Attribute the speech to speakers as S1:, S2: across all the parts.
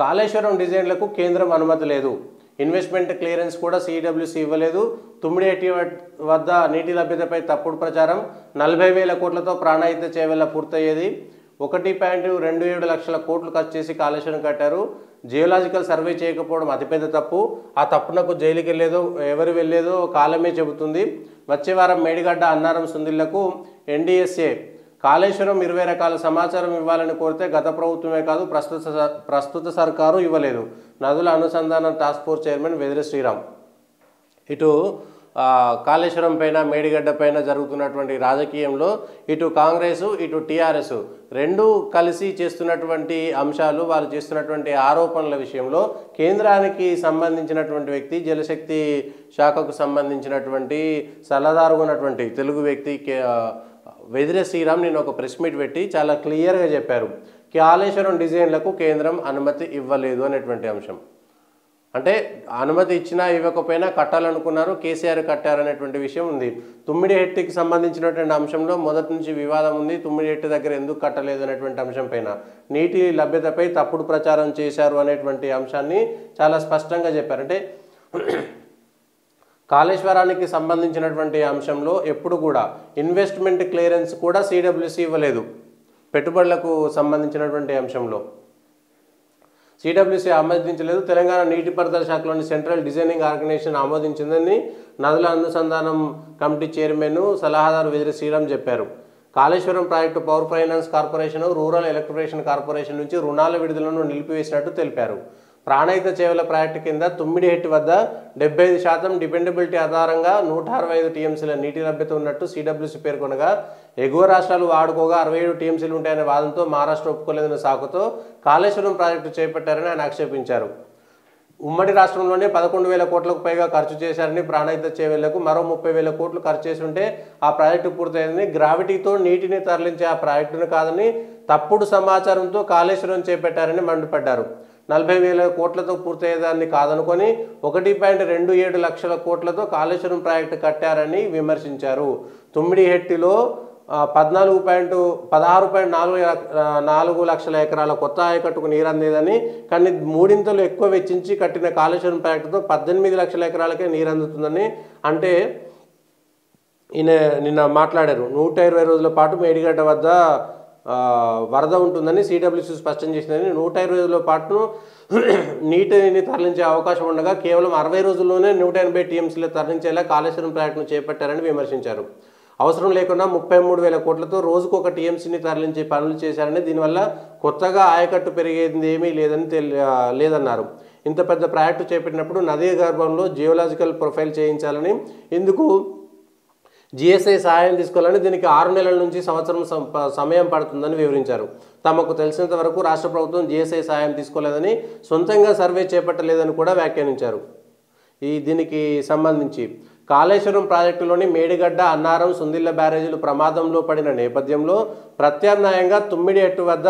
S1: కాళేశ్వరం డిజైన్లకు కేంద్రం అనుమతి లేదు. ఇన్వెస్ట్మెంట్ క్లియరెన్స్ కూడా సిడబ్ల్యూసి ఇవ్వలేదు. తుమ్మిడిహెట్టి వద్ద నీటి లభ్యతపై తప్పుడు ప్రచారం. 40,000 కోట్లతో ప్రాణహిత చేవెళ్ల పూర్తయ్యేది. 1.27 లక్షల కోట్లు ఖర్చు చేసి కాళేశ్వరం కట్టారు. జియోలాజికల్ సర్వే చేయకపోవడం అతిపెద్ద తప్పు. ఆ తప్పునకు జైలుకి వెళ్ళేదో ఎవరు వెళ్ళేదో కాలమే చెబుతుంది. వచ్చే వారం మేడిగడ్డ అన్నారం సుందిళ్లకు ఎన్డీఎస్ఏ కాళేశ్వరం 20 రకాల సమాచారం ఇవ్వాలని కోరితే గత ప్రభుత్వమే కాదు ప్రస్తుత సర్కారు ఇవ్వలేదు. నదుల అనుసంధాన టాస్క్ ఫోర్స్ చైర్మన్ వెదిరి శ్రీరామ్. ఇటు కాళేశ్వరం పైన మేడిగడ్డ పైన జరుగుతున్నటువంటి రాజకీయంలో ఇటు కాంగ్రెస్ ఇటు టీఆర్ఎస్ రెండు కలిసి చేస్తున్నటువంటి అంశాలు, వారు చేస్తున్నటువంటి ఆరోపణల విషయంలో కేంద్రానికి సంబంధించినటువంటి వ్యక్తి, జలశక్తి శాఖకు సంబంధించినటువంటి సలహాదారుగా ఉన్నటువంటి తెలుగు వ్యక్తి వెదిరి శ్రీరామ్ నేను ఒక ప్రెస్ మీట్ పెట్టి చాలా క్లియర్గా చెప్పారు. కాళేశ్వరం డిజైన్లకు కేంద్రం అనుమతి ఇవ్వలేదు అనేటువంటి అంశం. అంటే అనుమతి ఇచ్చినా ఇవ్వకపోయినా కట్టాలనుకున్నారు, కేసీఆర్ కట్టారనేటువంటి విషయం ఉంది. తుమ్మిడిహెట్టికి సంబంధించినటువంటి అంశంలో మొదటి నుంచి వివాదం ఉంది. తుమ్మిడిహెట్టి దగ్గర ఎందుకు కట్టలేదు అనేటువంటి అంశం పైన, నీటి లభ్యతపై తప్పుడు ప్రచారం చేశారు అనేటువంటి అంశాన్ని చాలా స్పష్టంగా చెప్పారు. అంటే కాళేశ్వరానికి సంబంధించినటువంటి అంశంలో ఎప్పుడు కూడా ఇన్వెస్ట్మెంట్ క్లియరెన్స్ కూడా సిడబ్ల్యూసి ఇవ్వలేదు. పెట్టుబడులకు సంబంధించినటువంటి అంశంలో సిడబ్ల్యూసి ఆమోదించలేదు. తెలంగాణ నీటిపారుదల శాఖలోని సెంట్రల్ డిజైనింగ్ ఆర్గనైజేషన్ ఆమోదించిందని నదుల అనుసంధానం కమిటీ చైర్మన్ సలహాదారు వెదిరి శ్రీరామ్ చెప్పారు. Kaleshwaram project power finance corporation, rural electrification corporation నుంచి రుణాల విడుదలను నిలిపివేసినట్టు తెలిపారు. ప్రాణహిత చేవెళ్ల ప్రాజెక్టు కింద తుమ్మిడిహెట్టి వద్ద 75% డిపెండబిలిటీ ఆధారంగా 165 టీఎంసీల నీటి లభ్యత ఉన్నట్టు సిడబ్ల్యూసి పేర్కొనగా, ఎగువ రాష్ట్రాలు వాడుకోగా 67 టీఎంసీలు ఉంటాయనే వాదంతో మహారాష్ట్ర ఒప్పుకోలేదన్న సాకుతో కాళేశ్వరం ప్రాజెక్టు చేపట్టారని ఆయన ఆక్షేపించారు. ఉమ్మడి రాష్ట్రంలోనే 11,000 కోట్లకు పైగా ఖర్చు చేశారని, ప్రాణహిత చేవెళ్లకు మరో 30,000 కోట్లు ఖర్చు చేసి ఉంటే ఆ ప్రాజెక్టు పూర్తయిందని, గ్రావిటీతో నీటిని తరలించే ఆ ప్రాజెక్టును కాదని తప్పుడు సమాచారంతో కాళేశ్వరం చేపట్టారని మండిపడ్డారు. 40,000 కోట్లతో పూర్తయ్యేదాన్ని కాదనుకొని 1.27 లక్షల కోట్లతో కాళేశ్వరం ప్రాజెక్టు కట్టారని విమర్శించారు. తుమ్మిడిహెట్టిలో 16.4 లక్షల ఎకరాల కొత్త ఆయకట్టుకు నీరందేదని, కానీ మూడింతలు ఎక్కువ వెచ్చించి కట్టిన కాళేశ్వరం ప్రాజెక్టుతో 18 లక్షల ఎకరాలకే నీరందుతుందని అంటే ఈయన నిన్న మాట్లాడారు. 120 రోజుల పాటు మేడిగడ్డ వద్ద వరద ఉంటుందని సిడబ్ల్యూసి స్పష్టం చేసిందని, 120 రోజుల పాటు నీటిని తరలించే అవకాశం ఉండగా కేవలం 60 రోజుల్లోనే 180 టీఎంసీలు తరలించేలా కాళేశ్వరం ప్రాజెక్టును చేపట్టారని విమర్శించారు. అవసరం లేకుండా 33,000 కోట్లతో రోజుకు ఒక టీఎంసీని తరలించే పనులు చేశారని, దీనివల్ల కొత్తగా ఆయకట్టు పెరిగేది ఏమీ లేదన్నారు. ఇంత పెద్ద ప్రాజెక్టు చేపట్టినప్పుడు నదీ గర్భంలో జియోలాజికల్ ప్రొఫైల్ చేయించాలని, ఇందుకు జిఎస్ఐ సహాయం తీసుకోవాలని, దీనికి 6 నెలల నుంచి సంవత్సరం సమయం పడుతుందని వివరించారు. తమకు తెలిసినంత వరకు రాష్ట్ర ప్రభుత్వం జిఎస్ఐ సహాయం తీసుకోలేదని, సొంతంగా సర్వే చేపట్టలేదని కూడా వ్యాఖ్యానించారు. దీనికి సంబంధించి కాళేశ్వరం ప్రాజెక్టులోని మేడిగడ్డ, అన్నారం, సుందిళ్ల బ్యారేజీలు ప్రమాదంలో పడిన నేపథ్యంలో ప్రత్యామ్నాయంగా తుమ్మిడిహెట్టు వద్ద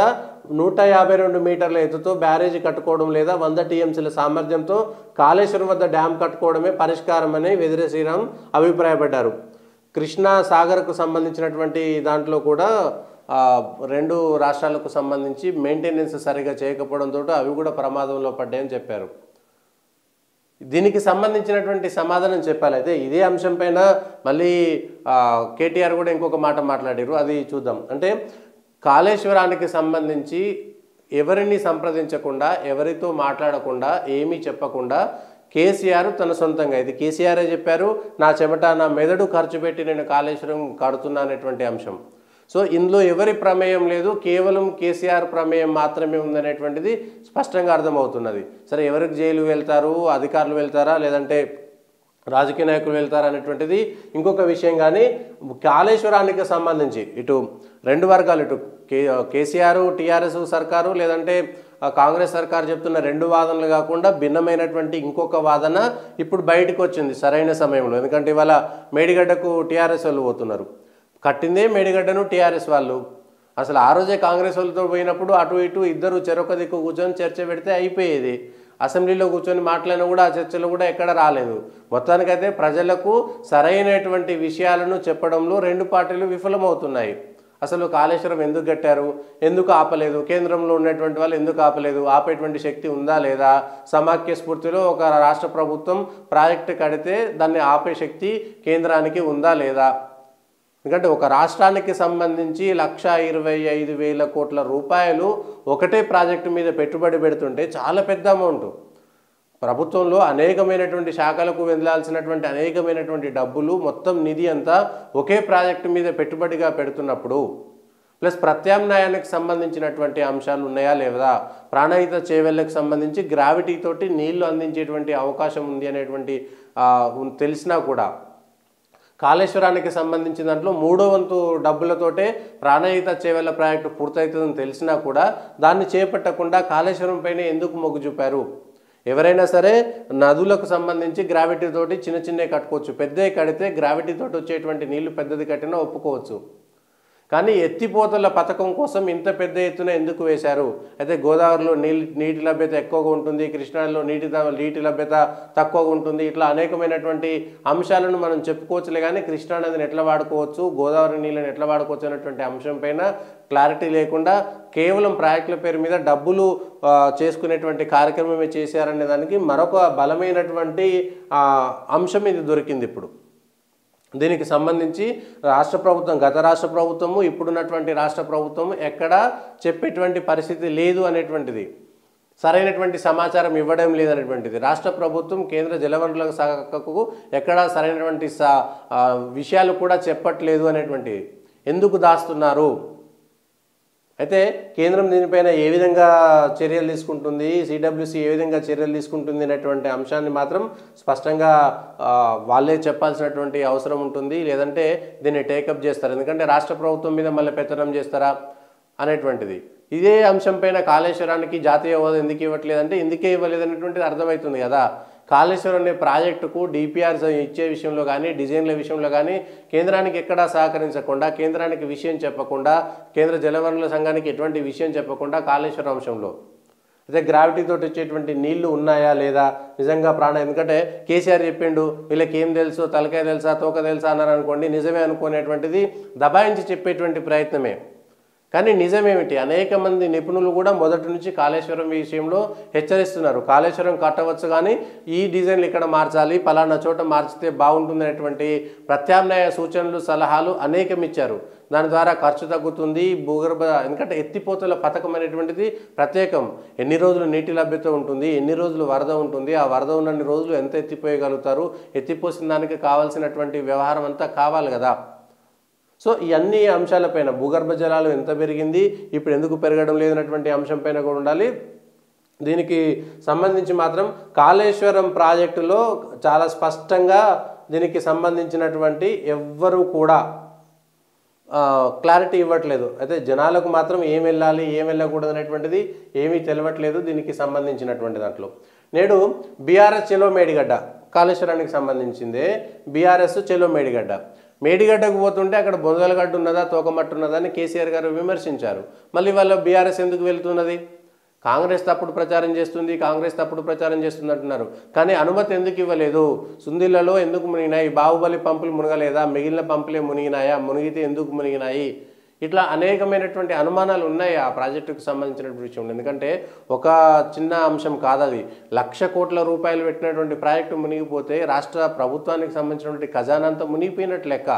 S1: 152 మీటర్ల ఎత్తుతో బ్యారేజీ కట్టుకోవడం లేదా 100 టీఎంసీల సామర్థ్యంతో కాళేశ్వరం వద్ద డ్యాం కట్టుకోవడమే పరిష్కారమని వెదిరి శ్రీరామ్ అభిప్రాయపడ్డారు. కృష్ణా సాగర్కు సంబంధించినటువంటి దాంట్లో కూడా రెండు రాష్ట్రాలకు సంబంధించి మెయింటెనెన్స్ సరిగా చేయకపోవడంతో అవి కూడా ప్రమాదంలో పడ్డాయని చెప్పారు. దీనికి సంబంధించినటువంటి సమాధానం చెప్పాలైతే ఇదే అంశం పైన మళ్ళీ కేటీఆర్ కూడా ఇంకొక మాట మాట్లాడారు, అది చూద్దాం. అంటే కాళేశ్వరానికి సంబంధించి ఎవరిని సంప్రదించకుండా, ఎవరితో మాట్లాడకుండా, ఏమీ చెప్పకుండా కేసీఆర్ తన సొంతంగా, ఇది కేసీఆరే చెప్పారు, నా చెమట నా మెదడు ఖర్చు పెట్టి నేను కాళేశ్వరం కడుతున్నా అనేటువంటి అంశం. సో ఇందులో ఎవరి ప్రమేయం లేదు, కేవలం కేసీఆర్ ప్రమేయం మాత్రమే ఉందనేటువంటిది స్పష్టంగా అర్థమవుతున్నది. సరే, ఎవరికి జైలు వెళ్తారు, అధికారులు వెళ్తారా లేదంటే రాజకీయ నాయకులు వెళ్తారా అనేటువంటిది ఇంకొక విషయం. కానీ కాళేశ్వరానికి సంబంధించి ఇటు రెండు వర్గాలు, ఇటు కేసీఆర్ టీఆర్ఎస్ సర్కారు లేదంటే కాంగ్రెస్ సర్కారు చెప్తున్న రెండు వాదనలు కాకుండా భిన్నమైనటువంటి ఇంకొక వాదన ఇప్పుడు బయటకు వచ్చింది సరైన సమయంలో. ఎందుకంటే ఇవాళ మేడిగడ్డకు టీఆర్ఎస్ వాళ్ళు పోతున్నారు, కట్టిందే మేడిగడ్డను టీఆర్ఎస్ వాళ్ళు. అసలు ఆ రోజే కాంగ్రెస్ వాళ్ళతో పోయినప్పుడు అటు ఇటు ఇద్దరు చెరొక దిక్కు కూర్చొని చర్చ పెడితే అయిపోయేది. అసెంబ్లీలో కూర్చొని మాట్లాడినా కూడా ఆ చర్చలు కూడా ఎక్కడ రాలేదు. మొత్తానికైతే ప్రజలకు సరైనటువంటి విషయాలను చెప్పడంలో రెండు పార్టీలు విఫలమవుతున్నాయి. అసలు కాళేశ్వరం ఎందుకు కట్టారు, ఎందుకు ఆపలేదు, కేంద్రంలో ఉన్నటువంటి వాళ్ళు ఎందుకు ఆపలేదు, ఆపేటువంటి శక్తి ఉందా లేదా, సమాఖ్య స్ఫూర్తిలో ఒక రాష్ట్ర ప్రభుత్వం ప్రాజెక్టు కడితే దాన్ని ఆపే శక్తి కేంద్రానికి ఉందా లేదా. ఎందుకంటే ఒక రాష్ట్రానికి సంబంధించి 1,25,000 కోట్ల రూపాయలు ఒకటే ప్రాజెక్టు మీద పెట్టుబడి పెడుతుంటే చాలా పెద్ద అమౌంట్. ప్రభుత్వంలో అనేకమైనటువంటి శాఖలకు వెళ్ళాల్సినటువంటి అనేకమైనటువంటి డబ్బులు మొత్తం నిధి అంతా ఒకే ప్రాజెక్టు మీద పెట్టుబడిగా పెడుతున్నప్పుడు ప్లస్ ప్రత్యామ్నాయానికి సంబంధించినటువంటి అంశాలు ఉన్నాయా లేదా, ప్రాణహిత చేవెళ్ళకు సంబంధించి గ్రావిటీ తోటి నీళ్లు అందించేటువంటి అవకాశం ఉంది అనేటువంటి తెలిసినా కూడా కాళేశ్వరానికి సంబంధించిన దాంట్లో 3వ వంతు డబ్బులతోటే ప్రాణహిత చేవెళ్ళ ప్రాజెక్టు పూర్తవుతుందని తెలిసినా కూడా దాన్ని చేపట్టకుండా కాళేశ్వరం పైన ఎందుకు మొగ్గు చూపారు. ఎవరైనా సరే నదులకు సంబంధించి గ్రావిటీ తోటి చిన్న చిన్నవి కట్టుకోవచ్చు, పెద్దవి కడితే గ్రావిటీ తోటి వచ్చేటువంటి నీళ్లు పెద్దది కట్టినా ఒప్పుకోవచ్చు. కానీ ఎత్తిపోతల పథకం కోసం ఇంత పెద్ద ఎత్తున ఎందుకు వేశారు. అయితే గోదావరిలో నీటి లభ్యత ఎక్కువగా ఉంటుంది, కృష్ణాలో నీటి లభ్యత తక్కువగా ఉంటుంది, ఇట్లా అనేకమైనటువంటి అంశాలను మనం చెప్పుకోవచ్చులే. కానీ కృష్ణానదిని ఎట్లా వాడుకోవచ్చు, గోదావరి నీళ్ళని ఎట్లా వాడుకోవచ్చు అనేటువంటి అంశం పైన క్లారిటీ లేకుండా కేవలం ప్రాజెక్టుల పేరు మీద డబ్బులు చేసుకునేటువంటి కార్యక్రమమే చేశారనే దానికి మరొక బలమైనటువంటి అంశం ఇది దొరికింది ఇప్పుడు. దీనికి సంబంధించి రాష్ట్ర ప్రభుత్వం, గత రాష్ట్ర ప్రభుత్వము, ఇప్పుడున్నటువంటి రాష్ట్ర ప్రభుత్వం ఎక్కడా చెప్పేటువంటి పరిస్థితి లేదు అనేటువంటిది, సరైనటువంటి సమాచారం ఇవ్వడం లేదనేటువంటిది. రాష్ట్ర ప్రభుత్వం కేంద్ర జలవనరుల శాఖకు ఎక్కడా సరైనటువంటి విషయాలు కూడా చెప్పట్లేదు అనేటువంటిది. ఎందుకు దాస్తున్నారు. అయితే కేంద్రం దీనిపైన ఏ విధంగా చర్యలు తీసుకుంటుంది, సిడబ్ల్యూసి ఏ విధంగా చర్యలు తీసుకుంటుంది అనేటువంటి అంశాన్ని మాత్రం స్పష్టంగా వాళ్ళే చెప్పాల్సినటువంటి అవసరం ఉంటుంది. లేదంటే దీన్ని టేకప్ చేస్తారు. ఎందుకంటే రాష్ట్ర ప్రభుత్వం మీద మళ్ళీ పెత్తనం చేస్తారా అనేటువంటిది. ఇదే అంశం పైన కాళేశ్వరానికి జాతీయ హోదా ఎందుకు ఇవ్వట్లేదంటే ఎందుకే ఇవ్వలేదు అనేటువంటిది అర్థమవుతుంది కదా. కాళేశ్వరం అనే ప్రాజెక్టుకు డిపిఆర్స్ ఇచ్చే విషయంలో కానీ, డిజైన్ల విషయంలో కానీ కేంద్రానికి ఎక్కడా సహకరించకుండా, కేంద్రానికి విషయం చెప్పకుండా, కేంద్ర జలవనరుల సంఘానికి ఎటువంటి విషయం చెప్పకుండా కాళేశ్వరం అంశంలో అయితే గ్రావిటీతో వచ్చేటువంటి నీళ్లు ఉన్నాయా లేదా, నిజంగా ఎందుకంటే కేసీఆర్ చెప్పిండు, వీళ్ళకి ఏం తెలుసు, తలకాయ తెలుసా, తోక తెలుసా అన్నారు అనుకోండి, నిజమే అనుకునేటువంటిది దబాయించి చెప్పేటువంటి ప్రయత్నమే. కానీ నిజమేమిటి, అనేక మంది నిపుణులు కూడా మొదటి నుంచి కాళేశ్వరం విషయంలో హెచ్చరిస్తున్నారు. కాళేశ్వరం కట్టవచ్చు కానీ ఈ డిజైన్లు ఇక్కడ మార్చాలి, పలానా చోట మార్చితే బాగుంటుంది అనేటువంటి ప్రత్యామ్నాయ సూచనలు, సలహాలు అనేకం ఇచ్చారు. దాని ద్వారా ఖర్చు తగ్గుతుంది, భూగర్భ, ఎందుకంటే ఎత్తిపోతల పథకం అనేటువంటిది ప్రత్యేకం. ఎన్ని రోజులు నీటి లభ్యత ఉంటుంది, ఎన్ని రోజులు వరద ఉంటుంది, ఆ వరద ఉన్నన్ని రోజులు ఎంత ఎత్తిపోయగలుగుతారు, ఎత్తిపోసిన దానికి కావాల్సినటువంటి వ్యవహారం అంతా కావాలి కదా. సో ఈ అన్ని అంశాలపైన భూగర్భ జలాలు ఎంత పెరిగింది, ఇప్పుడు ఎందుకు పెరగడం లేదన్నటువంటి అంశం పైన కూడా ఉండాలి. దీనికి సంబంధించి మాత్రం కాళేశ్వరం ప్రాజెక్టులో చాలా స్పష్టంగా దీనికి సంబంధించినటువంటి ఎవ్వరూ కూడా క్లారిటీ ఇవ్వట్లేదు. అయితే జనాలకు మాత్రం ఏం వెళ్ళాలి, ఏం వెళ్ళకూడదు అనేటువంటిది ఏమీ తెలియట్లేదు దీనికి సంబంధించినటువంటి దాంట్లో. నేడు బీఆర్ఎస్ చెలో మేడిగడ్డ, కాళేశ్వరానికి సంబంధించిందే బీఆర్ఎస్ చెలో మేడిగడ్డ. మేడిగడ్డకు పోతుంటే అక్కడ బొందలగడ్డ ఉన్నదా, తోకమట్టు ఉన్నదా అని కేసీఆర్ గారు విమర్శించారు. మళ్ళీ వాళ్ళ బీఆర్ఎస్ ఎందుకు వెళ్తున్నది, కాంగ్రెస్ తప్పుడు ప్రచారం చేస్తుంది, కాంగ్రెస్ తప్పుడు ప్రచారం చేస్తుంది అంటున్నారు. కానీ అనుమతి ఎందుకు ఇవ్వలేదు, సుందిళ్లలో ఎందుకు మునిగినాయి, బాహుబలి పంపులు మునగలేదా, మిగిలిన పంపులే మునిగినాయా, మునిగితే ఎందుకు మునిగినాయి, ఇట్లా అనేకమైనటువంటి అనుమానాలు ఉన్నాయి ఆ ప్రాజెక్టుకు సంబంధించినటువంటి విషయంలో. ఎందుకంటే ఒక చిన్న అంశం కాదు అది, 1,00,000 కోట్ల రూపాయలు పెట్టినటువంటి ప్రాజెక్టు మునిగిపోతే రాష్ట్ర ప్రభుత్వానికి సంబంధించినటువంటి ఖజానాంతా మునిగిపోయినట్టు లెక్క.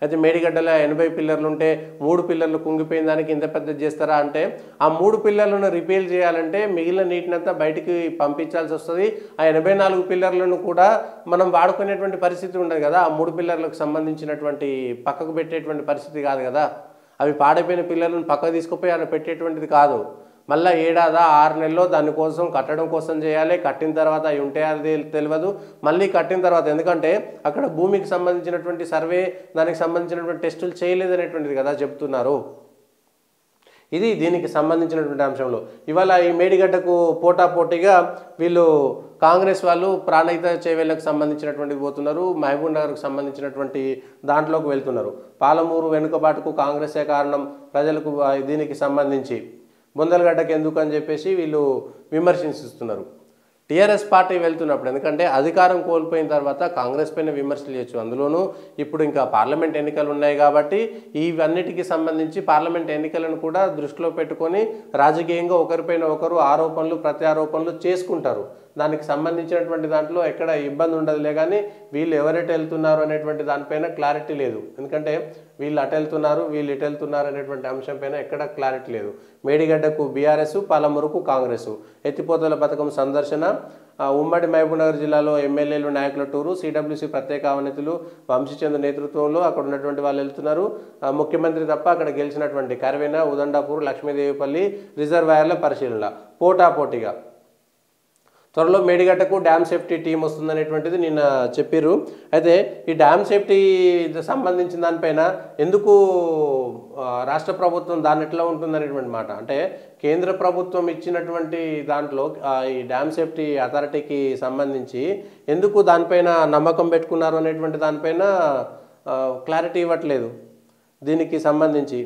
S1: అయితే మేడిగడ్డలో 80 పిల్లర్లు ఉంటే 3 పిల్లర్లు కుంగిపోయిన దానికి ఇంత పెద్ద చేస్తారా అంటే, ఆ 3 పిల్లర్లను రిపేర్ చేయాలంటే మిగిలిన నీటినంతా బయటికి పంపించాల్సి వస్తుంది. ఆ 84 పిల్లర్లను కూడా మనం వాడుకునేటువంటి పరిస్థితి ఉండదు కదా. ఆ 3 పిల్లర్లకు సంబంధించినటువంటి పక్కకు పెట్టేటువంటి పరిస్థితి కాదు కదా. అవి పాడైపోయిన పిల్లలను పక్కకు తీసుకుపోయి అలా పెట్టేటువంటిది కాదు. మళ్ళీ 7-6 నెలల్లో దానికోసం కట్టడం కోసం చేయాలి. కట్టిన తర్వాత అవి ఉంటాయో తెలియదు. మళ్ళీ కట్టిన తర్వాత, ఎందుకంటే అక్కడ భూమికి సంబంధించినటువంటి సర్వే, దానికి సంబంధించినటువంటి టెస్టులు చేయలేదనేటువంటిది కదా చెప్తున్నారు. ఇది దీనికి సంబంధించినటువంటి అంశంలో. ఇవాళ ఈ మేడిగడ్డకు పోటాపోటీగా వీళ్ళు కాంగ్రెస్ వాళ్ళు ప్రాణహిత చేవెళ్ళకు సంబంధించినటువంటిది పోతున్నారు, మహబూబ్ నగర్కు సంబంధించినటువంటి దాంట్లోకి వెళ్తున్నారు. పాలమూరు వెనుకబాటుకు కాంగ్రెసే కారణం ప్రజలకు, దీనికి సంబంధించి బొందలగడ్డకు ఎందుకు అని చెప్పేసి వీళ్ళు విమర్శిస్తున్నారు. టీఆర్ఎస్ పార్టీ వెళ్తున్నప్పుడు, ఎందుకంటే అధికారం కోల్పోయిన తర్వాత కాంగ్రెస్ పైన విమర్శలు చేయొచ్చు. అందులోనూ ఇప్పుడు ఇంకా పార్లమెంట్ ఎన్నికలు ఉన్నాయి కాబట్టి ఇవన్నిటికీ సంబంధించి పార్లమెంట్ ఎన్నికలను కూడా దృష్టిలో పెట్టుకొని రాజకీయంగా ఒకరిపైన ఒకరు ఆరోపణలు ప్రత్యారోపణలు చేసుకుంటారు. దానికి సంబంధించినటువంటి దాంట్లో ఎక్కడ ఇబ్బంది ఉండదులే, కానీ వీళ్ళు ఎవరెటు వెళ్తున్నారు అనేటువంటి దానిపైన క్లారిటీ లేదు. ఎందుకంటే వీళ్ళు అటు వెళ్తున్నారు, వీళ్ళు ఇటు వెళ్తున్నారు అనేటువంటి అంశం పైన ఎక్కడ క్లారిటీ లేదు. మేడిగడ్డకు బీఆర్ఎస్, పాలమూరుకు కాంగ్రెస్, ఎత్తిపోతల పథకం సందర్శన, ఉమ్మడి మహబూబ్నగర్ జిల్లాలో ఎమ్మెల్యేలు నాయకుల టూరు, సిడబ్ల్యూసీ ప్రత్యేక అవనతులు వంశీచంద్ర నేతృత్వంలో అక్కడ ఉన్నటువంటి వాళ్ళు వెళ్తున్నారు. ముఖ్యమంత్రి తప్ప అక్కడ గెలిచినటువంటి కర్వేన, ఉదండాపూర్, లక్ష్మీదేవిపల్లి రిజర్వాయర్ల పరిశీలన పోటాపోటీగా. త్వరలో మేడిగడ్డకు డ్యామ్ సేఫ్టీ టీం వస్తుందనేటువంటిది నిన్న చెప్పారు. అయితే ఈ డ్యామ్ సేఫ్టీ సంబంధించిన దానిపైన ఎందుకు రాష్ట్ర ప్రభుత్వం దాన్ని ఎట్లా ఉంటుందనేటువంటి మాట, అంటే కేంద్ర ప్రభుత్వం ఇచ్చినటువంటి దాంట్లో ఈ డ్యామ్ సేఫ్టీ అథారిటీకి సంబంధించి ఎందుకు దానిపైన నమ్మకం పెట్టుకున్నారు అనేటువంటి దానిపైన క్లారిటీ ఇవ్వట్లేదు దీనికి సంబంధించి.